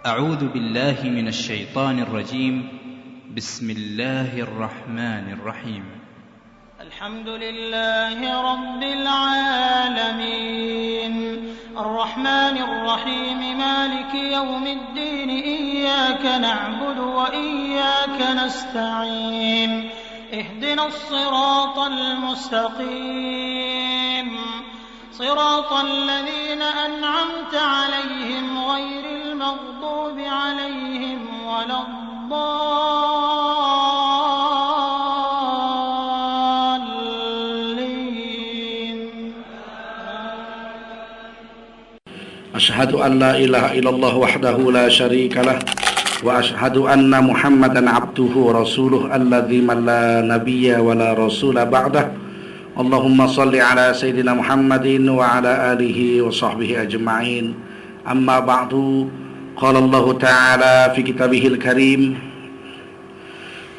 أعوذ بالله من الشيطان الرجيم. بسم الله الرحمن الرحيم. الحمد لله رب العالمين الرحمن الرحيم مالك يوم الدين إياك نعبد وإياك نستعين اهدنا الصراط المستقيم صراط الذين أنعمت عليهم غير المغضوب عليهم ولا الضالين. أشهد أن لا إله إلا الله وحده لا شريك له وأشهد أن محمدا عبده ورسوله الذي من لا نبي ولا رسول بعده. اللهم صل على سيدنا محمد وعلى آله وصحبه أجمعين. أما بعد، قال الله تعالى في كتابه الكريم: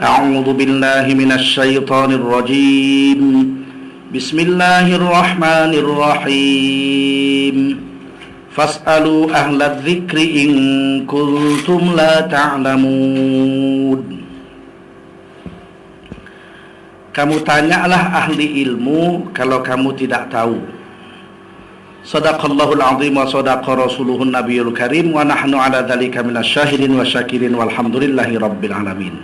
أعوذ بالله من الشيطان الرجيم. بسم الله الرحمن الرحيم. فاسألوا أهل الذكر إن كنتم لا تعلمون. Kamu tanyalah ahli ilmu kalau kamu tidak tahu. Shadaqallahul azim wa shadaqa rasuluhun nabiyul karim wa nahnu ala dzalika minasyahidin wa syakirin walhamdulillahi rabbil alamin.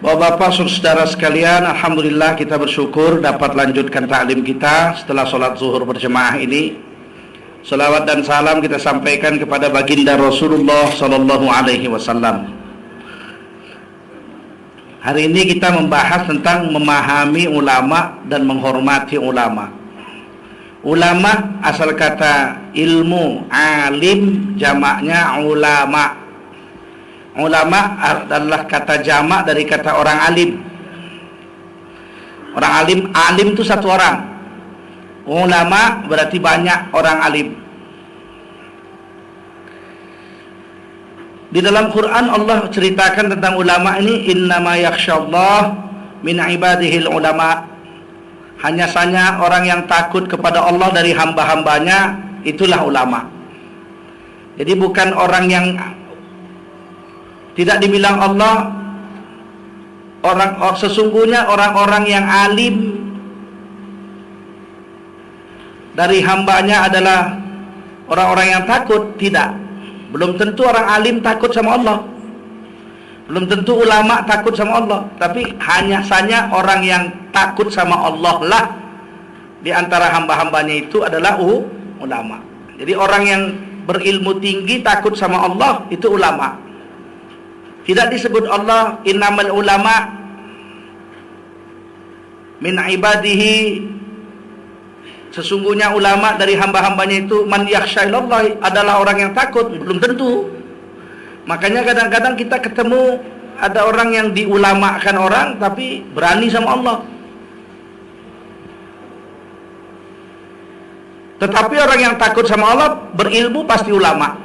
Bapak-bapak, saudara sekalian, alhamdulillah kita bersyukur dapat lanjutkan ta'lim kita setelah sholat zuhur berjemaah ini. Salawat dan salam kita sampaikan kepada baginda Rasulullah sallallahu alaihi wasallam. Hari ini kita membahas tentang memahami ulama dan menghormati ulama. Ulama asal kata ilmu, alim jamaknya ulama. Ulama adalah kata jamak dari kata orang alim. Orang alim itu satu orang. Ulama berarti banyak orang alim. Di dalam Quran Allah ceritakan tentang ulama ini, innama yakhsyallah min ibadihil ulama. Hanya saja orang yang takut kepada Allah dari hamba-hambanya, itulah ulama. Jadi bukan orang yang tidak dibilang Allah, sesungguhnya orang-orang yang alim dari hambanya adalah orang-orang yang takut. Tidak, belum tentu orang alim takut sama Allah, belum tentu ulama takut sama Allah. Tapi hanya saja orang yang takut sama Allah lah di antara hamba-hambanya itu adalah ulama. Jadi orang yang berilmu tinggi takut sama Allah itu ulama. Tidak disebut Allah innamal ulama min ibadihi, sesungguhnya ulama dari hamba-hambanya itu man yakhsyallah, adalah orang yang takut. Belum tentu. Makanya kadang-kadang kita ketemu ada orang yang diulamakan orang tapi berani sama Allah. Tetapi orang yang takut sama Allah berilmu pasti ulama.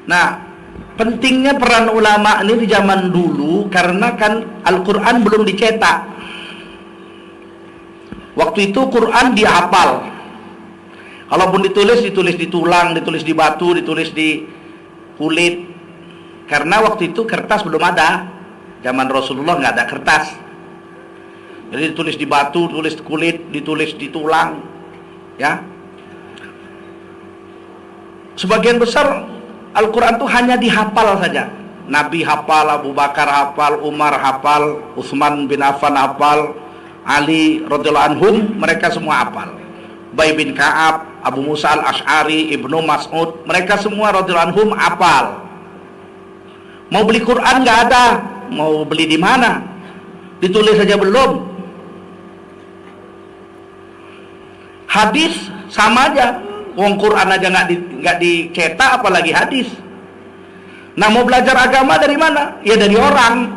Nah, pentingnya peran ulama ini di zaman dulu karena kan Al-Quran belum dicetak. Waktu itu Quran dihafal. Kalaupun ditulis di tulang, ditulis di batu, ditulis di kulit. Karena waktu itu kertas belum ada. Zaman Rasulullah nggak ada kertas. Jadi ditulis di batu, ditulis di kulit, ditulis di tulang. Ya. Sebagian besar Al-Quran itu hanya dihafal saja. Nabi hafal, Abu Bakar hafal, Umar hafal, Utsman bin Affan hafal, Ali radhiyallahu anhum, mereka semua hafal. Ubay bin Ka'ab, Abu Musa al-Ash'ari, Ibnu Mas'ud, mereka semua radhiyallahu anhum hafal. Mau beli Quran nggak ada, mau beli di mana? Ditulis saja belum. Hadis sama aja, wong Quran aja nggak dicetak, apalagi hadis. Nah, mau belajar agama dari mana? Ya dari orang.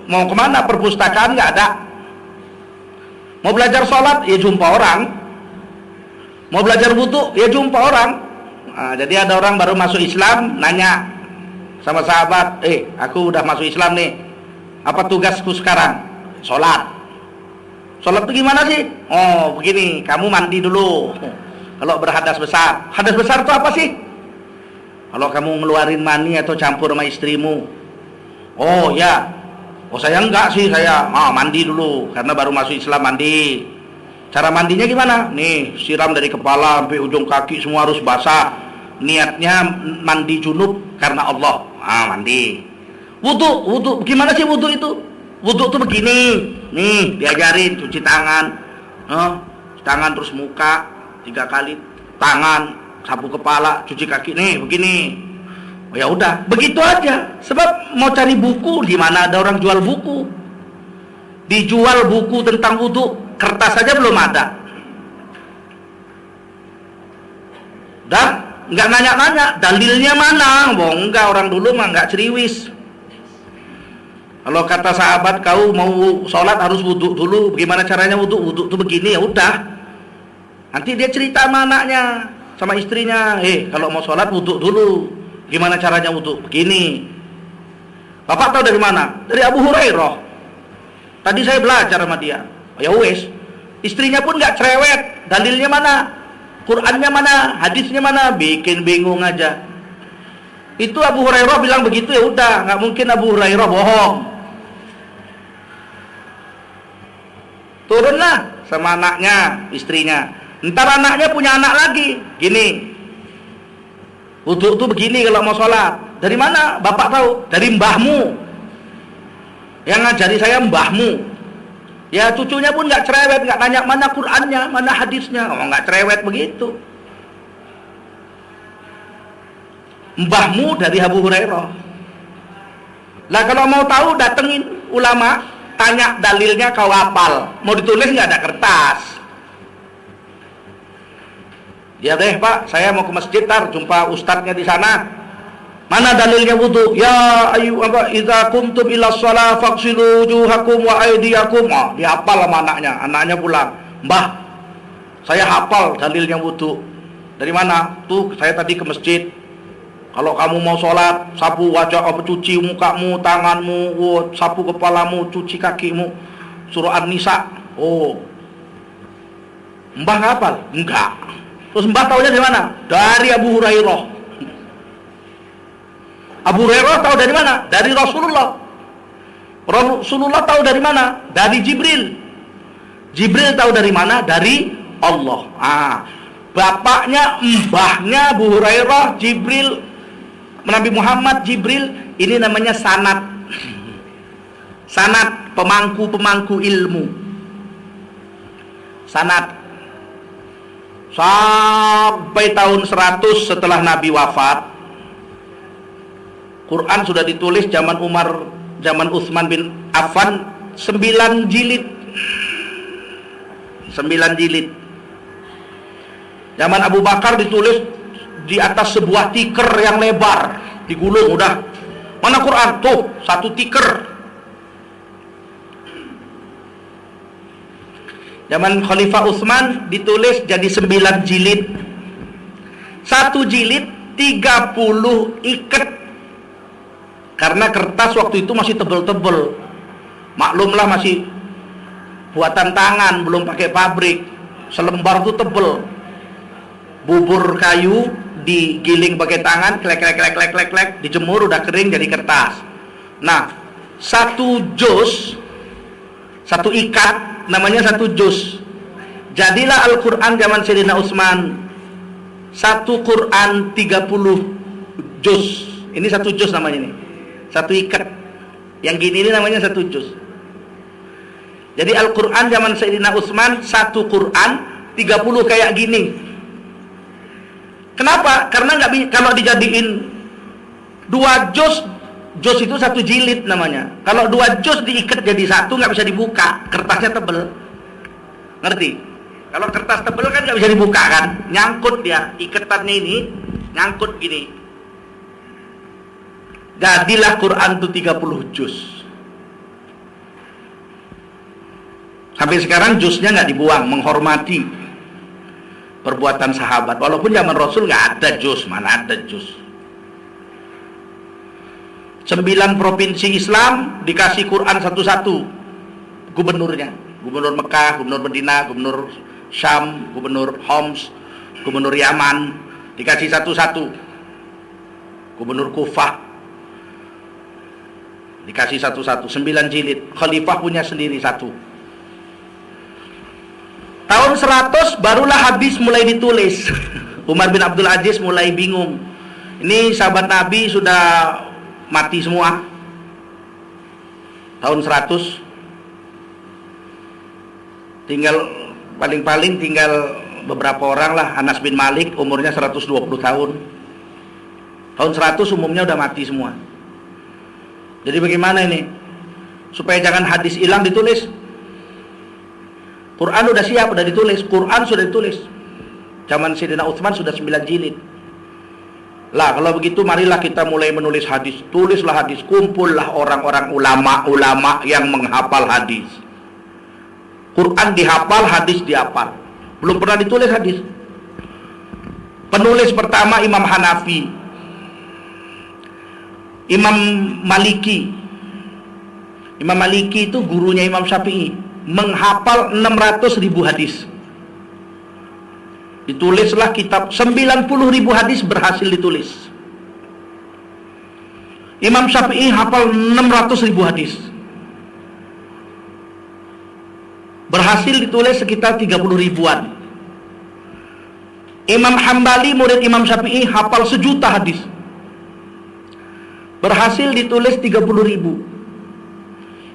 Mau kemana? Perpustakaan nggak ada. Mau belajar sholat, ya jumpa orang. Mau belajar wudu, ya jumpa orang. Nah, jadi ada orang baru masuk Islam, nanya sama sahabat, aku udah masuk Islam nih, apa tugasku sekarang? Sholat. Sholat itu gimana sih? Oh begini, kamu mandi dulu kalau berhadas besar. Hadas besar itu apa sih? Kalau kamu ngeluarin mani atau campur sama istrimu, oh ya, oh saya enggak sih, saya mandi dulu karena baru masuk Islam mandi. Cara mandinya gimana? Nih, siram dari kepala sampai ujung kaki semua harus basah. Niatnya mandi junub karena Allah. Mandi. Wudu, gimana sih wudu itu? Wudu tuh begini. Nih, diajarin cuci tangan. Tangan terus muka 3 kali, tangan, sapu kepala, cuci kaki. Nih, begini. Oh ya udah, begitu aja. Sebab mau cari buku, di mana ada orang jual buku? Dijual buku tentang wudu, kertas saja belum ada. Dah, nggak nanya-nanya, dalilnya mana? Enggak, orang dulu mah nggak ceriwis. Kalau kata sahabat, kau mau sholat harus wudu dulu. Bagaimana caranya wudu? Wudu tuh begini, ya udah. Nanti dia cerita sama anaknya, sama istrinya. Kalau mau sholat wudu dulu. Gimana caranya wudu? Begini. Bapak tahu dari mana? Dari Abu Hurairah. Tadi saya belajar sama dia. Ya wes. Istrinya pun nggak cerewet. Dalilnya mana? Qurannya mana? Hadisnya mana? Bikin bingung aja. Itu Abu Hurairah bilang begitu, ya udah. Nggak mungkin Abu Hurairah bohong. Turunlah sama anaknya, istrinya. Ntar anaknya punya anak lagi. Gini. Wudu tuh begini kalau mau sholat. Dari mana? Bapak tahu? Dari mbahmu. Yang ngajari saya mbahmu. Ya cucunya pun nggak cerewet, nggak nanya mana Qurannya, mana hadisnya. Nggak cerewet begitu. Mbahmu dari Abu Hurairah. Lah kalau mau tahu datengin ulama, tanya dalilnya kau hafal. Mau ditulis nggak, ada kertas. Ya deh Pak, saya mau ke masjid, jumpa ustadznya di sana. Mana dalilnya wudu? Ya idza qumtum ila shalah faghsilu wujuhakum wa aydiyakum. Dihafal sama anaknya. Anaknya pulang, "Mbah, saya hafal dalilnya wudu." Dari mana? Tuh, saya tadi ke masjid. Kalau kamu mau sholat, sapu wajah, cuci mukamu, tanganmu, sapu kepalamu, cuci kakimu. Surah An-Nisa. Oh. Mbah hafal? Enggak. Terus mbah taunya dari mana? Dari Abu Hurairah. Abu Hurairah tahu dari mana? Dari Rasulullah. Rasulullah tahu dari mana? Dari Jibril. Jibril tahu dari mana? Dari Allah. Bapaknya, mbahnya Abu Hurairah, Jibril, Nabi Muhammad, Jibril. Ini namanya sanad. Sanad, pemangku ilmu. Sanad. Sampai tahun 100 setelah Nabi wafat, Quran sudah ditulis zaman Utsman bin Affan 9 jilid. 9 jilid. Zaman Abu Bakar ditulis di atas sebuah tikar yang lebar, digulung udah. Mana Quran? Tuh, 1 tikar. Zaman Khalifah Utsman ditulis jadi 9 jilid. 1 jilid 30 ikat. Karena kertas waktu itu masih tebel-tebel. Maklumlah masih buatan tangan, belum pakai pabrik. Selembar itu tebel. Bubur kayu digiling pakai tangan, klek, dijemur udah kering jadi kertas. Nah, 1 juz, 1 ikat namanya 1 juz. Jadilah Al-Quran zaman Sayyidina Utsman. 1 Quran 30 juz. Ini 1 juz namanya nih. 1 ikat. Yang gini ini namanya 1 juz. Jadi Al-Quran zaman Sayyidina Utsman 1 Quran 30 kayak gini. Kenapa? Karena kalau dijadiin 2 juz, juz itu 1 jilid namanya. Kalau 2 juz diikat jadi 1 nggak bisa dibuka, kertasnya tebel. Ngerti? Kalau kertas tebel kan nggak bisa dibuka kan, nyangkut dia, ikatannya ini nyangkut gini. Jadilah Quran itu 30 juz. Sampai sekarang juznya nggak dibuang, menghormati perbuatan sahabat. Walaupun zaman Rasul nggak ada juz, mana ada juz. 9 provinsi Islam dikasih Quran satu-satu gubernurnya. Gubernur Mekah, gubernur Madinah, gubernur Syam, gubernur Homs, gubernur Yaman, dikasih satu-satu. gubernur Kufah. Dikasih satu-satu, 9 jilid. Khalifah punya sendiri satu. Tahun 100 barulah hadis mulai ditulis. Umar bin Abdul Aziz mulai bingung. Ini sahabat Nabi sudah mati semua. Tahun 100 tinggal paling-paling tinggal beberapa orang lah. Anas bin Malik umurnya 120 tahun. Tahun 100 umumnya udah mati semua. Jadi bagaimana ini? Supaya jangan hadis hilang, ditulis. Quran udah siap, udah ditulis. Quran sudah ditulis. Zaman Sayyidina Utsman sudah 9 jilid. Lah kalau begitu marilah kita mulai menulis hadis. Tulislah hadis, kumpullah orang-orang ulama-ulama yang menghafal hadis. Quran dihafal, hadis dihafal. Belum pernah ditulis hadis. Penulis pertama Imam Hanafi, Imam Maliki. Imam Maliki itu gurunya Imam Syafi'i, menghafal 600.000 hadis. Ditulislah kitab 90.000 hadis berhasil ditulis. Imam Syafi'i hafal 600.000 hadis. Berhasil ditulis sekitar 30 ribuan. Imam Hambali murid Imam Syafi'i hafal 1 juta hadis. Berhasil ditulis 30.000.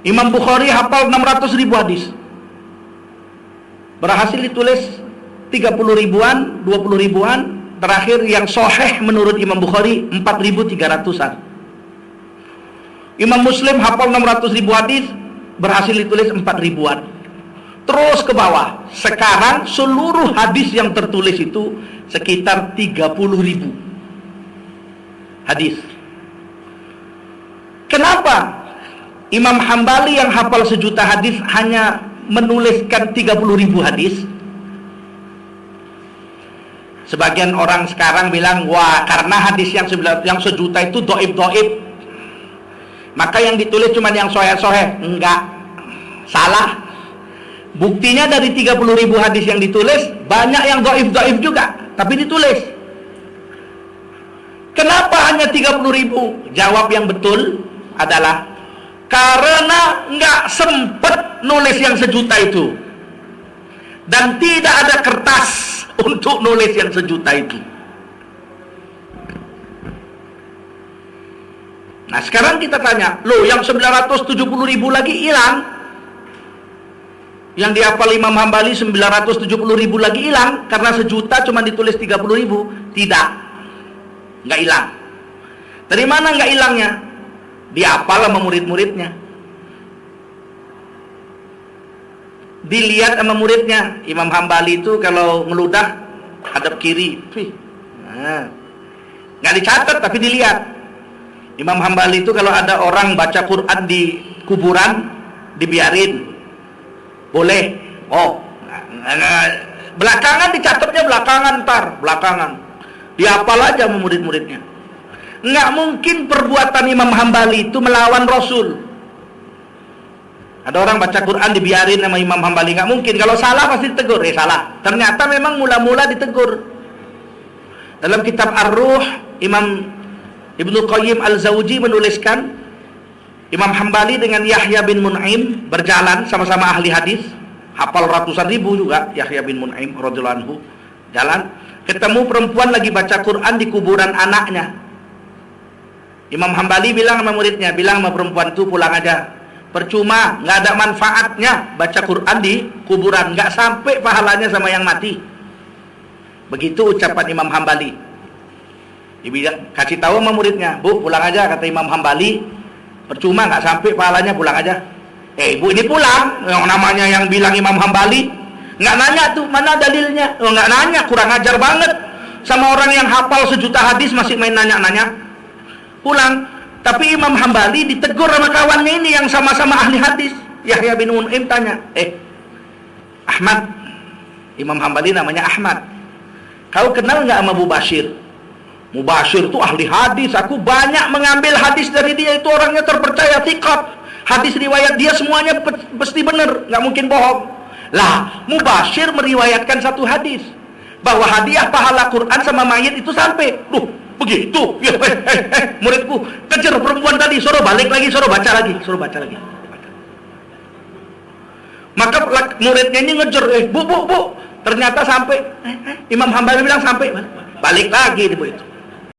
Imam Bukhari hafal 600.000 hadis. Berhasil ditulis 30 ribuan, 20 ribuan. Terakhir yang sahih menurut Imam Bukhari 4.300-an. Imam Muslim hafal 600.000 hadis, berhasil ditulis 4 ribuan. Terus ke bawah. Sekarang seluruh hadis yang tertulis itu sekitar 30.000 hadis. Kenapa Imam Hambali yang hafal 1 juta hadis hanya menuliskan 30.000 hadis? Sebagian orang sekarang bilang, wah karena hadis yang 1 juta itu doib, maka yang ditulis cuma yang soheh-soheh. Enggak, salah. Buktinya dari 30.000 hadis yang ditulis, banyak yang doib juga, tapi ditulis. Kenapa hanya 30.000? Jawab yang betul adalah karena nggak sempet nulis yang 1 juta itu, dan tidak ada kertas untuk nulis yang 1 juta itu. Nah sekarang kita tanya, loh yang 970.000 lagi hilang? Yang dihafal Imam Hambali 970.000 lagi hilang karena 1 juta cuma ditulis 30.000? Tidak, nggak hilang. Dari mana nggak hilangnya? Dihafal sama murid-muridnya, dilihat sama muridnya. Imam Hambali itu kalau ngeludah hadap kiri, nggak dicatat tapi dilihat. Imam Hambali itu kalau ada orang baca Quran di kuburan, dibiarin, boleh. Oh, belakangan dicatatnya belakangan, dihafal aja sama murid-muridnya. Nggak mungkin perbuatan Imam Hambali itu melawan Rasul. Ada orang baca Quran dibiarin sama Imam Hambali, nggak mungkin. Kalau salah pasti ditegur, salah. Ternyata memang mula-mula ditegur. Dalam kitab Ar-Ruh, Imam Ibnu Qayyim Al-Zawji menuliskan, Imam Hambali dengan Yahya bin Mun'im berjalan, sama-sama ahli hadis, hafal ratusan ribu juga. Yahya bin Mun'im radhiyallahu anhu jalan, ketemu perempuan lagi baca Quran di kuburan anaknya. Imam Hambali bilang sama muridnya, bilang sama perempuan itu, pulang aja, percuma, nggak ada manfaatnya baca Quran di kuburan, nggak sampai pahalanya sama yang mati. Begitu ucapan Imam Hambali. Kasih tahu sama muridnya, bu pulang aja, kata Imam Hambali, percuma, nggak sampai pahalanya, pulang aja. Bu ini pulang, yang namanya yang bilang Imam Hambali nggak nanya tuh mana dalilnya. Nggak nanya, kurang ajar banget sama orang yang hafal 1 juta hadis masih main nanya-nanya. Pulang. Tapi Imam Hambali ditegur sama kawannya ini yang sama-sama ahli hadis. Yahya bin Mun'im tanya, Ahmad, Imam Hambali namanya Ahmad, kau kenal nggak sama Mubashir? Mubashir itu ahli hadis, aku banyak mengambil hadis dari dia, itu orangnya terpercaya, thiqat. Hadis riwayat dia semuanya pasti benar, nggak mungkin bohong. Lah, Mubashir meriwayatkan 1 hadis bahwa hadiah pahala Quran sama mayit itu sampai. begitu. Ya, muridku kejar perempuan tadi, suruh balik lagi, suruh baca lagi. Maka muridnya ini ngejar, bu. Ternyata sampai, Imam Hambali bilang sampai, balik lagi ibu itu.